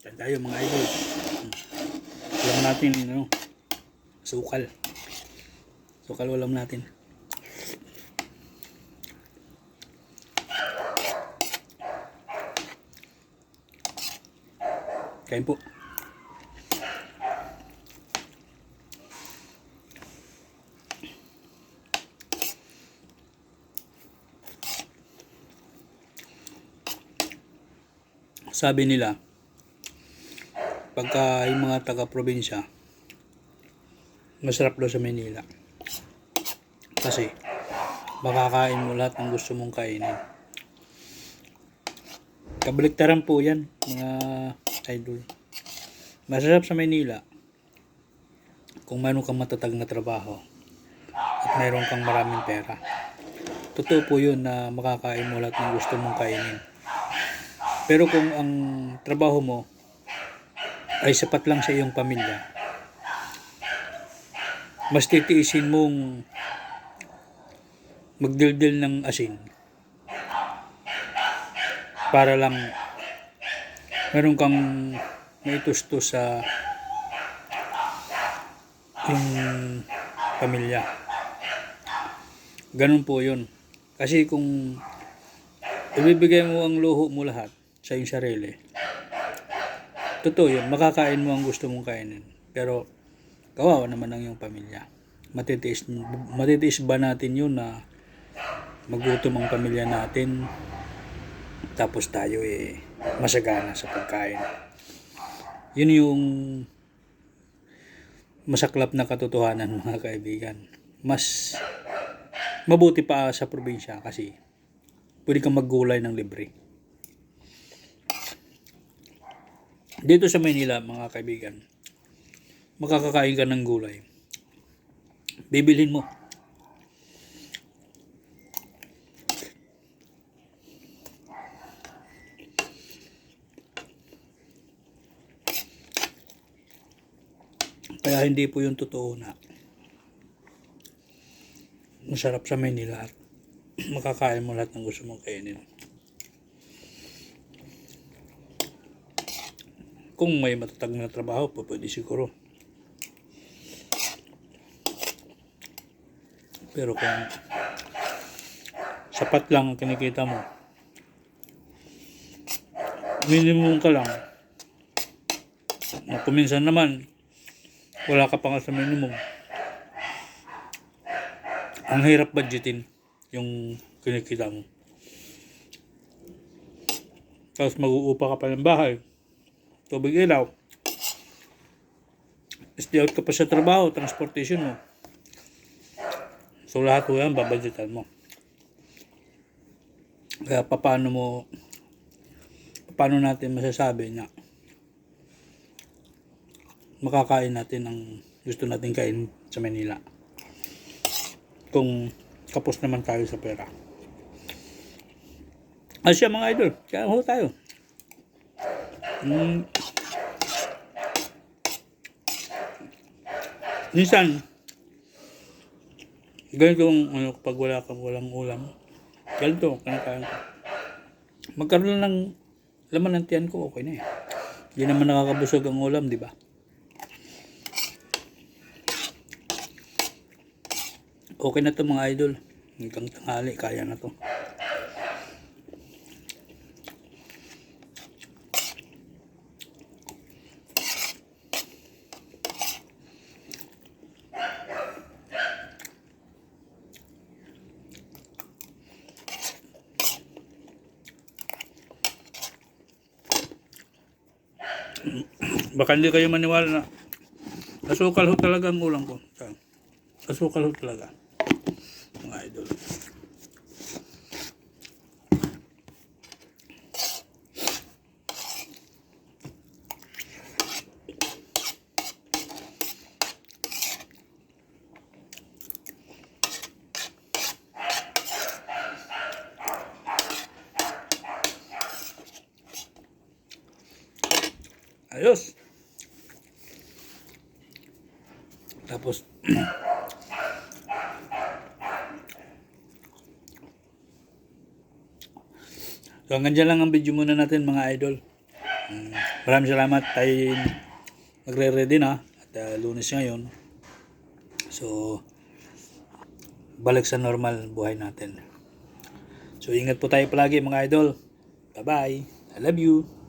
Kain tayo mga idol. Ulam natin, sukal. Sukal ulam natin. Kain po. Sabi nila, pagka yung mga taga-probinsya, masarap daw sa Manila. Kasi, makakain mo lahat ng gusto mong kainin. Kabaliktaran po yan, mga idol. Masarap sa Manila kung mayroon kang matatag na trabaho at mayroon kang maraming pera. Totoo po yun na makakain mo lahat ng gusto mong kainin. Pero kung ang trabaho mo ay sapat lang sa iyong pamilya, mas titiisin mong magdildil ng asin para lang meron kang maitustos sa iyong pamilya. Ganun po yun. Kasi kung ibibigay mo ang luho mo lahat sa iyong sarili, totoo yun, makakain mo ang gusto mong kainin. Pero kawawa naman ang iyong pamilya. Matitiis ba natin yun na magutom ang pamilya natin tapos tayo masagana sa pagkain? Yun yung masaklap na katotohanan mga kaibigan. Mas mabuti pa sa probinsya kasi pwede kang maggulay ng libre. Dito sa Manila mga kaibigan, makakakain ka ng gulay. Bibilhin mo. Kaya hindi po yung totoo na masarap sa Manila at makakain mo lahat ng gusto mong kainin. Kung may matatag na trabaho, pwede siguro. Pero kung sapat lang ang kinikita mo, minimum ka lang. Kung minsan naman, wala ka pa nga sa minimum. Ang hirap budgetin yung kinikita mo. Tapos mag-uupa ka pa ng bahay, tubig ilaw, stay out ka pa sa trabaho, transportation mo. So lahat po yan, babudgetan mo. Kaya paano natin masasabi na makakain natin ang gusto natin kain sa Manila kung kapos naman tayo sa pera? Asya mga idol, kaya ho tayo. Minsan ganito kapag walang ulam, ganito kinakain ko. Magkaroon ng laman ng tiyan ko, okay na eh. Hindi naman nakakabusog ang ulam, di ba? Okay na to mga idol. Hanggang tanghali, kaya na to. Baka hindi kayo maniwala na asukal ho talaga ang ulam ko. Asukal ho talaga mga idol. Ayos. Tapos so hanggang dyan lang ang video muna natin mga idol. Maraming salamat. Tayo nagre-ready na. At Lunes ngayon. So, balik sa normal buhay natin. So, ingat po tayo palagi mga idol. Bye-bye. I love you.